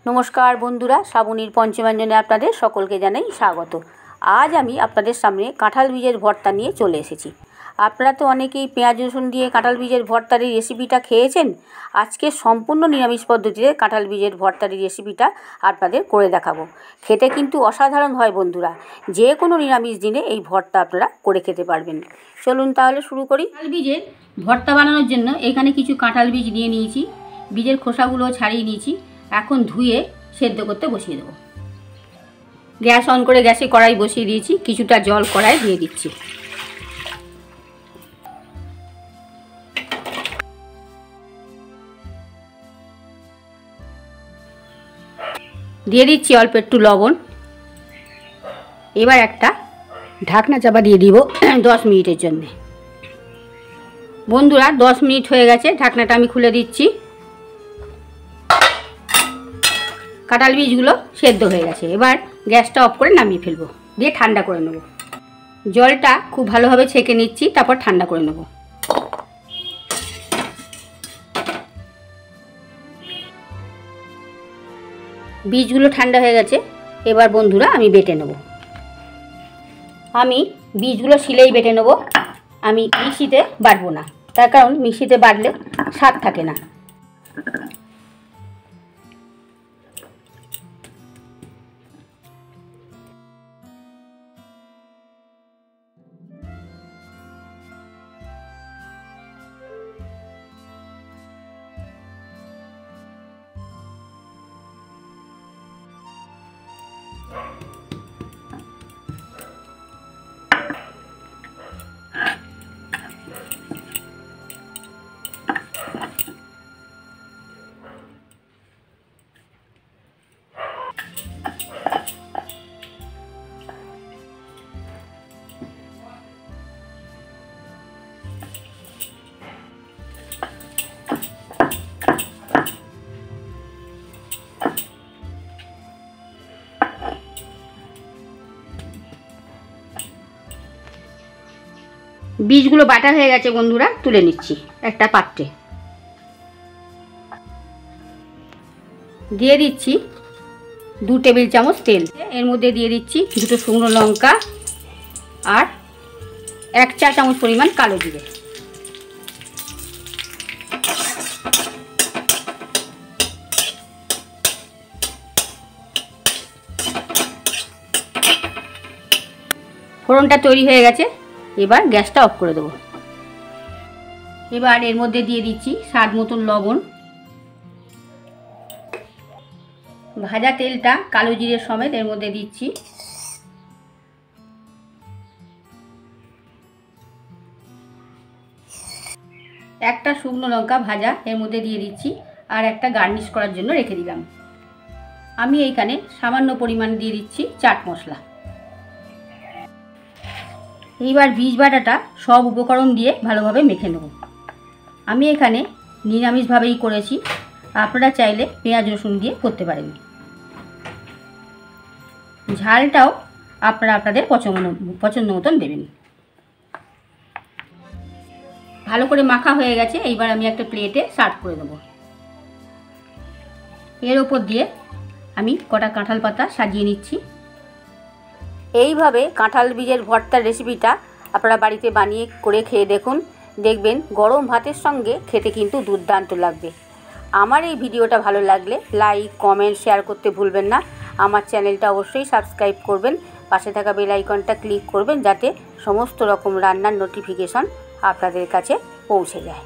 नमस्कार बंधुरा श्रावणीर पंचमाञ्जने आपनादेर सकलके जानाई स्वागत। आज आमी आपनादेर सामने काँठाल बीजेर भर्ता निये चले एसेछि। आपनारा तो अनेकेई पेঁয়াজ रसुन दिए काँठाल बीजेर भर्तार এই रेसिपिटा खेयेछेन। आजके सम्पूर्ण निरामिष पद्धतिते काँठाल बीजेर भर्तार এই रेसिपिटा आपनादेर करे देखाबो। खेते किन्तु असाधारण हय बंधुरा, जे कोनो निरामिष दिने এই भर्ता आपनारा करे खेते पारबेन। चलुन ताहले शुरू करी। काँठाल बीजेर भर्ता बानानोर जन्य एखाने किछु काँठाल बीज निये निয়েছি, बीजेर खोसागुलो छाड़िয়ে নিয়েছি। এখন ধুয়ে সেদ্ধ করতে বসিয়ে দেব। গ্যাস অন করে গ্যাসে কড়াই বসিয়ে দিয়েছি, কিছুটা জল কড়াইয়ে দিয়ে দিচ্ছি। দিয়ে দিচ্ছি অল্প একটু লবণ। এবার একটা ঢাকনা চাপা দিয়ে দিব 10 মিনিটের জন্য। বন্ধুরা 10 মিনিট হয়ে গেছে, ঢাকনাটা আমি খুলে দিচ্ছি। কাঁঠাল বীজগুলো সেদ্ধ হয়ে গেছে। এবার গ্যাসটা অফ করে নামিয়ে ফেলবো, দিয়ে ঠান্ডা করে নেব। জলটা খুব ভালোভাবে ছেঁকে নিচ্ছি, তারপর ঠান্ডা করে নেব। বীজগুলো ঠান্ডা হয়ে গেছে, এবার বন্ধুরা আমি বেটে নেব। আমি বীজগুলো শিলেই বেটে নেব, আমি মিক্সিতে বাটবো না, তার কারণ মিক্সিতে বাটলে স্বাদ থাকে না। বীজগুলো বাটা হয়ে গেছে বন্ধুরা, তুলে নিচ্ছি একটা পাত্রে। দিয়ে দিচ্ছি 2 টেবিল চামচ তেল। এর মধ্যে দিয়ে দিচ্ছি 2টো শুকনো লঙ্কা আর 1 চা চামচ পরিমাণ কালো জিরে। ফোড়নটা তৈরি হয়ে গেছে, এবার গ্যাসটা অফ করে দেব। এবার এর মধ্যে দিয়ে দিচ্ছি স্বাদ মতন লবণ। ভাজা তেলটা কালো জিরে সমেত এর মধ্যে দিচ্ছি। একটা শুকনো লঙ্কা ভাজা এর মধ্যে দিয়ে দিচ্ছি, আর একটা গার্নিশ করার জন্য রেখে দিলাম। আমি এইখানে সামান্য পরিমাণ দিয়ে দিচ্ছি চাট মশলা। এইবার বীজ বাটাটা সব উপকরণ দিয়ে ভালোভাবে মেখে নেব। আমি এখানে নিরামিষভাবেই করেছি, আপনারা চাইলে পেঁয়াজ রসুন দিয়ে করতে পারেন। ঝালটাও আপনারা আপনাদের পছন্দ মতন দেবেন। ভালো করে মাখা হয়ে গেছে, এইবার আমি একটা প্লেটে সার্ভ করে দেব। এর ওপর দিয়ে আমি কটা কাঁঠাল পাতা সাজিয়ে নিচ্ছি। এইভাবে কাঁঠাল বীজের ভর্তার রেসিপিটা আপনারা বাড়িতে বানিয়ে করে খেয়ে দেখুন, দেখবেন গরম ভাতের সঙ্গে খেতে কিন্তু দুর্দান্ত লাগবে। আমার এই ভিডিওটা ভালো লাগলে লাইক কমেন্ট শেয়ার করতে ভুলবেন না। আমার চ্যানেলটা অবশ্যই সাবস্ক্রাইব করবেন, পাশে থাকা বেল আইকনটা ক্লিক করবেন যাতে সমস্ত রকম রান্নার নোটিফিকেশন আপনাদের কাছে পৌঁছে যায়।